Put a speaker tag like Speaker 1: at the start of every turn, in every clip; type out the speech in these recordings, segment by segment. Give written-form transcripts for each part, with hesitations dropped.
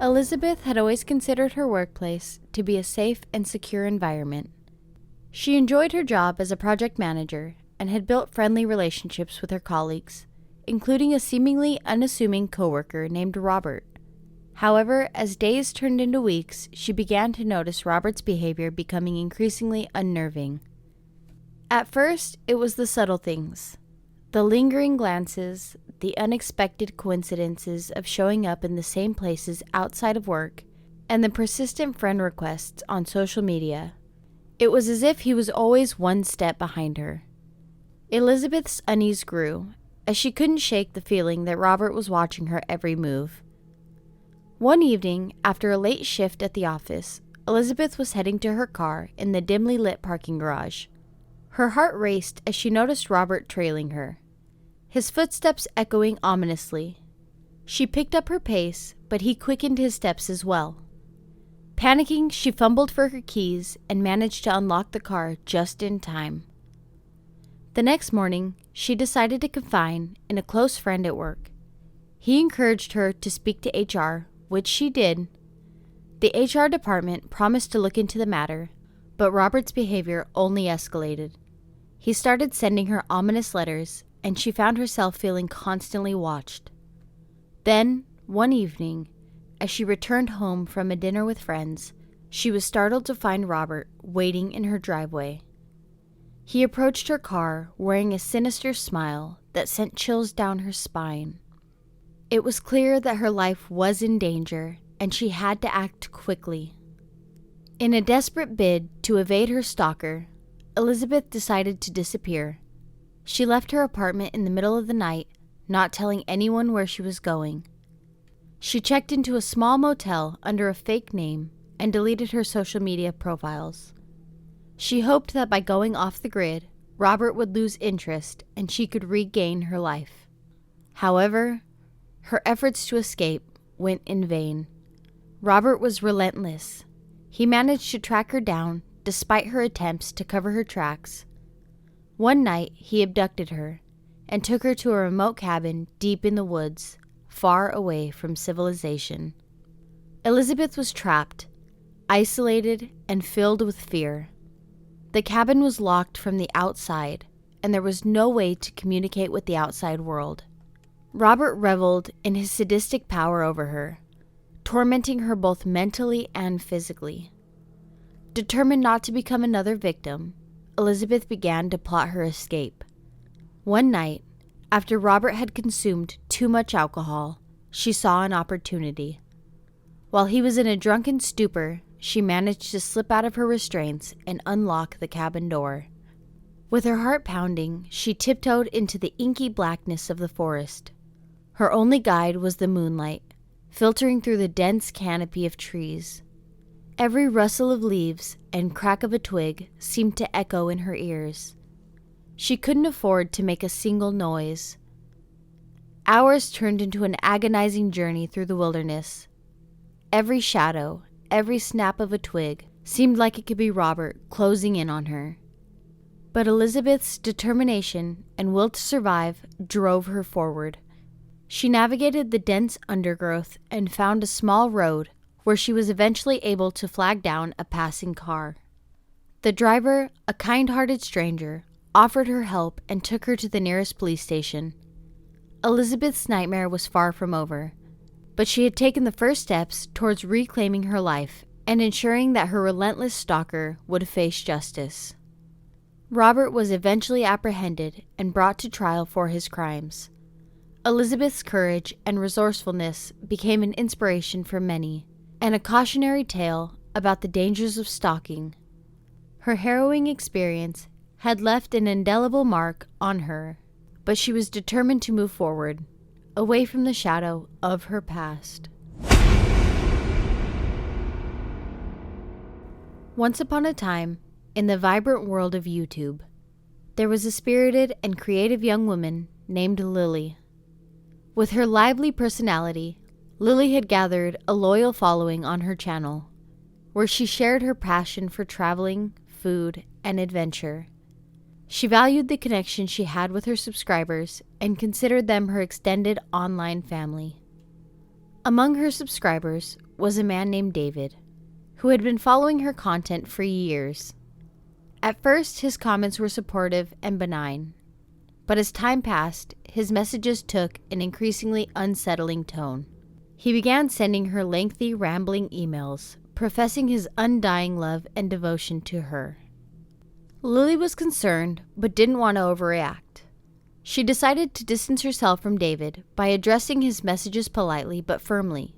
Speaker 1: Elizabeth had always considered her workplace to be a safe and secure environment. She enjoyed her job as a project manager and had built friendly relationships with her colleagues, including a seemingly unassuming coworker named Robert. However, as days turned into weeks, she began to notice Robert's behavior becoming increasingly unnerving. At first, it was the subtle things. The lingering glances, the unexpected coincidences of showing up in the same places outside of work, and the persistent friend requests on social media. It was as if he was always one step behind her. Elizabeth's unease grew, as she couldn't shake the feeling that Robert was watching her every move. One evening, after a late shift at the office, Elizabeth was heading to her car in the dimly lit parking garage. Her heart raced as she noticed Robert trailing her, his footsteps echoing ominously. She picked up her pace, but he quickened his steps as well. Panicking, she fumbled for her keys and managed to unlock the car just in time. The next morning, she decided to confide in a close friend at work. He encouraged her to speak to HR, which she did. The HR department promised to look into the matter, but Robert's behavior only escalated. He started sending her ominous letters, and she found herself feeling constantly watched. Then, one evening, as she returned home from a dinner with friends, she was startled to find Robert waiting in her driveway. He approached her car wearing a sinister smile that sent chills down her spine. It was clear that her life was in danger, and she had to act quickly. In a desperate bid to evade her stalker, Elizabeth decided to disappear. She left her apartment in the middle of the night, not telling anyone where she was going. She checked into a small motel under a fake name and deleted her social media profiles. She hoped that by going off the grid, Robert would lose interest and she could regain her life. However, her efforts to escape went in vain. Robert was relentless. He managed to track her down despite her attempts to cover her tracks. One night, he abducted her and took her to a remote cabin deep in the woods, far away from civilization. Elizabeth was trapped, isolated, and filled with fear. The cabin was locked from the outside, and there was no way to communicate with the outside world. Robert reveled in his sadistic power over her, tormenting her both mentally and physically. Determined not to become another victim, Elizabeth began to plot her escape. One night, after Robert had consumed too much alcohol, she saw an opportunity. While he was in a drunken stupor, she managed to slip out of her restraints and unlock the cabin door. With her heart pounding, she tiptoed into the inky blackness of the forest. Her only guide was the moonlight, filtering through the dense canopy of trees. Every rustle of leaves and crack of a twig seemed to echo in her ears. She couldn't afford to make a single noise. Hours turned into an agonizing journey through the wilderness. Every shadow, every snap of a twig seemed like it could be Robert closing in on her. But Elizabeth's determination and will to survive drove her forward. She navigated the dense undergrowth and found a small road where she was eventually able to flag down a passing car. The driver, a kind-hearted stranger, offered her help and took her to the nearest police station. Elizabeth's nightmare was far from over, but she had taken the first steps towards reclaiming her life and ensuring that her relentless stalker would face justice. Robert was eventually apprehended and brought to trial for his crimes. Elizabeth's courage and resourcefulness became an inspiration for many, and a cautionary tale about the dangers of stalking. Her harrowing experience had left an indelible mark on her, but she was determined to move forward, away from the shadow of her past. Once upon a time, in the vibrant world of YouTube, there was a spirited and creative young woman named Lily. With her lively personality, Lily had gathered a loyal following on her channel, where she shared her passion for traveling, food, and adventure. She valued the connection she had with her subscribers and considered them her extended online family. Among her subscribers was a man named David, who had been following her content for years. At first, his comments were supportive and benign, but as time passed, his messages took an increasingly unsettling tone. He began sending her lengthy, rambling emails, professing his undying love and devotion to her. Lily was concerned, but didn't want to overreact. She decided to distance herself from David by addressing his messages politely but firmly,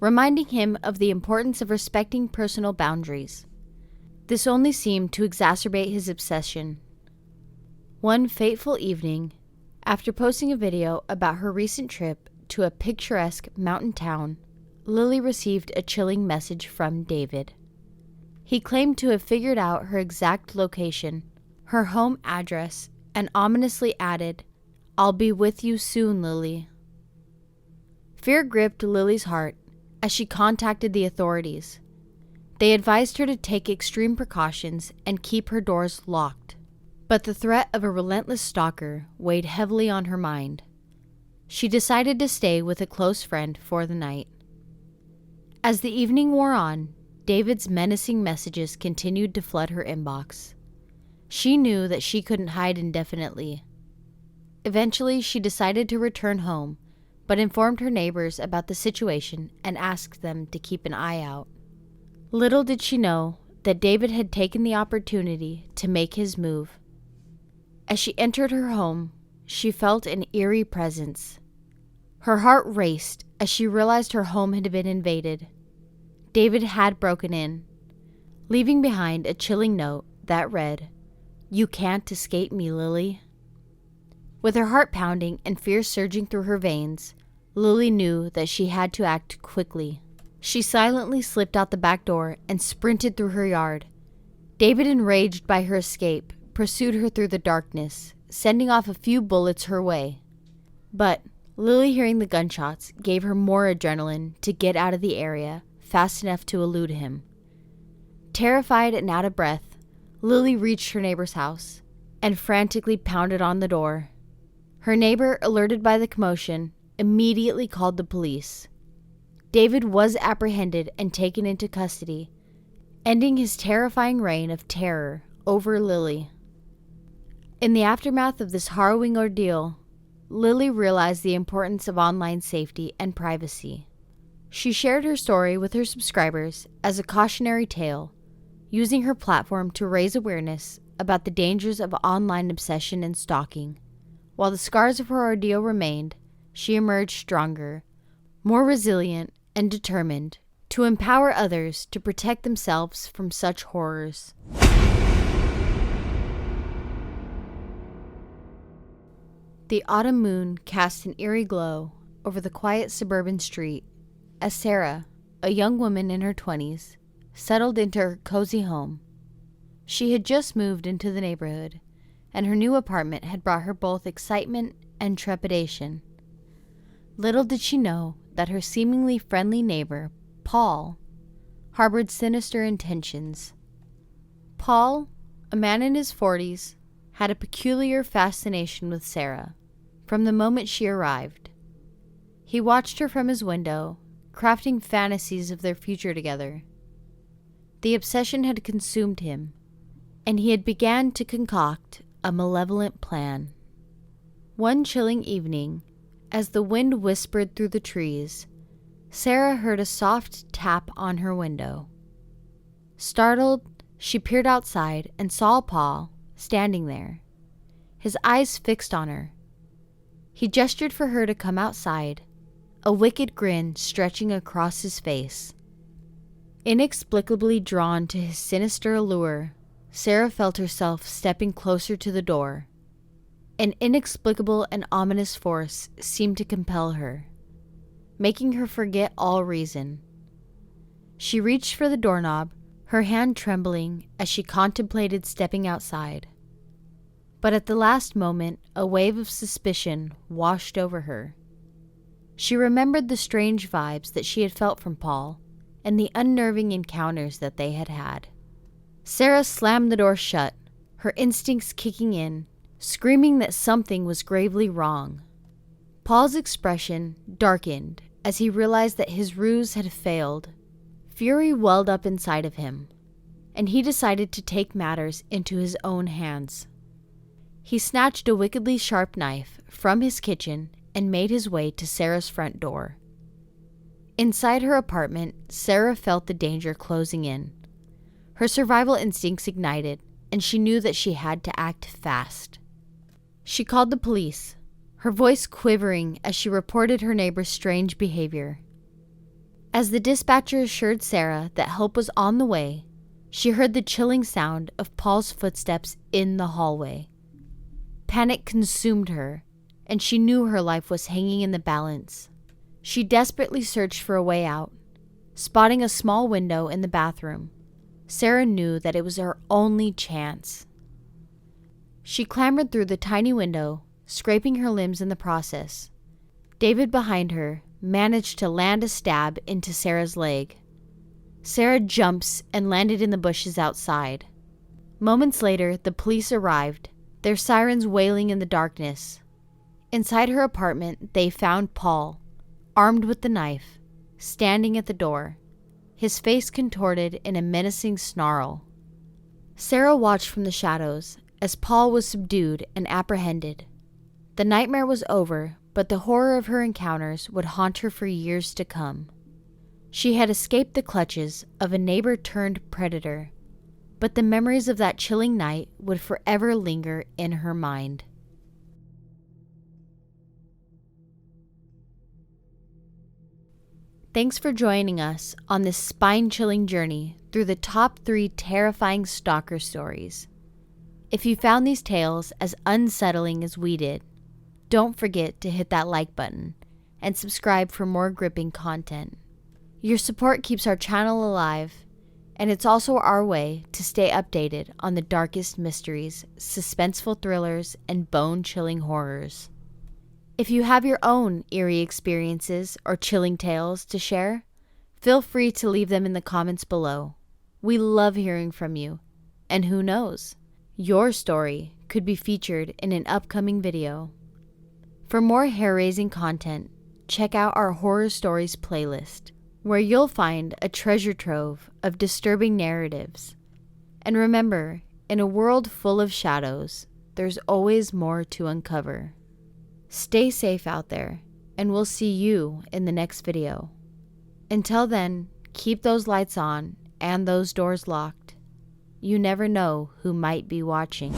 Speaker 1: reminding him of the importance of respecting personal boundaries. This only seemed to exacerbate his obsession. One fateful evening, after posting a video about her recent trip to a picturesque mountain town, Lily received a chilling message from David. He claimed to have figured out her exact location, her home address, and ominously added, "I'll be with you soon, Lily." Fear gripped Lily's heart as she contacted the authorities. They advised her to take extreme precautions and keep her doors locked. But the threat of a relentless stalker weighed heavily on her mind. She decided to stay with a close friend for the night. As the evening wore on, David's menacing messages continued to flood her inbox. She knew that she couldn't hide indefinitely. Eventually, she decided to return home, but informed her neighbors about the situation and asked them to keep an eye out. Little did she know that David had taken the opportunity to make his move. As she entered her home, she felt an eerie presence. Her heart raced as she realized her home had been invaded. David had broken in, leaving behind a chilling note that read, "You can't escape me, Lily." With her heart pounding and fear surging through her veins, Lily knew that she had to act quickly. She silently slipped out the back door and sprinted through her yard. David, enraged by her escape, pursued her through the darkness, sending off a few bullets her way. But Lily, hearing the gunshots, gave her more adrenaline to get out of the area fast enough to elude him. Terrified and out of breath, Lily reached her neighbor's house and frantically pounded on the door. Her neighbor, alerted by the commotion, immediately called the police. David was apprehended and taken into custody, ending his terrifying reign of terror over Lily. In the aftermath of this harrowing ordeal, Lily realized the importance of online safety and privacy. She shared her story with her subscribers as a cautionary tale, using her platform to raise awareness about the dangers of online obsession and stalking. While the scars of her ordeal remained, she emerged stronger, more resilient, and determined to empower others to protect themselves from such horrors. The autumn moon cast an eerie glow over the quiet suburban street as Sarah, a young woman in her 20s, settled into her cozy home. She had just moved into the neighborhood, and her new apartment had brought her both excitement and trepidation. Little did she know that her seemingly friendly neighbor, Paul, harbored sinister intentions. Paul, a man in his 40s, had a peculiar fascination with Sarah from the moment she arrived. He watched her from his window, crafting fantasies of their future together. The obsession had consumed him, and he had began to concoct a malevolent plan. One chilling evening, as the wind whispered through the trees, Sarah heard a soft tap on her window. Startled, she peered outside and saw Paul standing there, his eyes fixed on her. He gestured for her to come outside, a wicked grin stretching across his face. Inexplicably drawn to his sinister allure, Sarah felt herself stepping closer to the door. An inexplicable and ominous force seemed to compel her, making her forget all reason. She reached for the doorknob, her hand trembling as she contemplated stepping outside. But at the last moment, a wave of suspicion washed over her. She remembered the strange vibes that she had felt from Paul and the unnerving encounters that they had had. Sarah slammed the door shut, her instincts kicking in, screaming that something was gravely wrong. Paul's expression darkened as he realized that his ruse had failed Fury welled up inside of him, and he decided to take matters into his own hands. He snatched a wickedly sharp knife from his kitchen and made his way to Sarah's front door. Inside her apartment, Sarah felt the danger closing in. Her survival instincts ignited, and she knew that she had to act fast. She called the police, her voice quivering as she reported her neighbor's strange behavior. As the dispatcher assured Sarah that help was on the way, she heard the chilling sound of Paul's footsteps in the hallway. Panic consumed her, and she knew her life was hanging in the balance. She desperately searched for a way out. Spotting a small window in the bathroom, Sarah knew that it was her only chance. She clambered through the tiny window, scraping her limbs in the process. David behind her managed to land a stab into Sarah's leg. Sarah jumps and landed in the bushes outside. Moments later, the police arrived, their sirens wailing in the darkness. Inside her apartment, they found Paul, armed with the knife, standing at the door, his face contorted in a menacing snarl. Sarah watched from the shadows as Paul was subdued and apprehended. The nightmare was over, but the horror of her encounters would haunt her for years to come. She had escaped the clutches of a neighbor-turned-predator, but the memories of that chilling night would forever linger in her mind. Thanks for joining us on this spine-chilling journey through the top 3 terrifying stalker stories. If you found these tales as unsettling as we did, don't forget to hit that like button and subscribe for more gripping content. Your support keeps our channel alive, and it's also our way to stay updated on the darkest mysteries, suspenseful thrillers, and bone-chilling horrors. If you have your own eerie experiences or chilling tales to share, feel free to leave them in the comments below. We love hearing from you, and who knows, your story could be featured in an upcoming video. For more hair-raising content, check out our Horror Stories playlist, where you'll find a treasure trove of disturbing narratives. And remember, in a world full of shadows, there's always more to uncover. Stay safe out there, and we'll see you in the next video. Until then, keep those lights on and those doors locked. You never know who might be watching.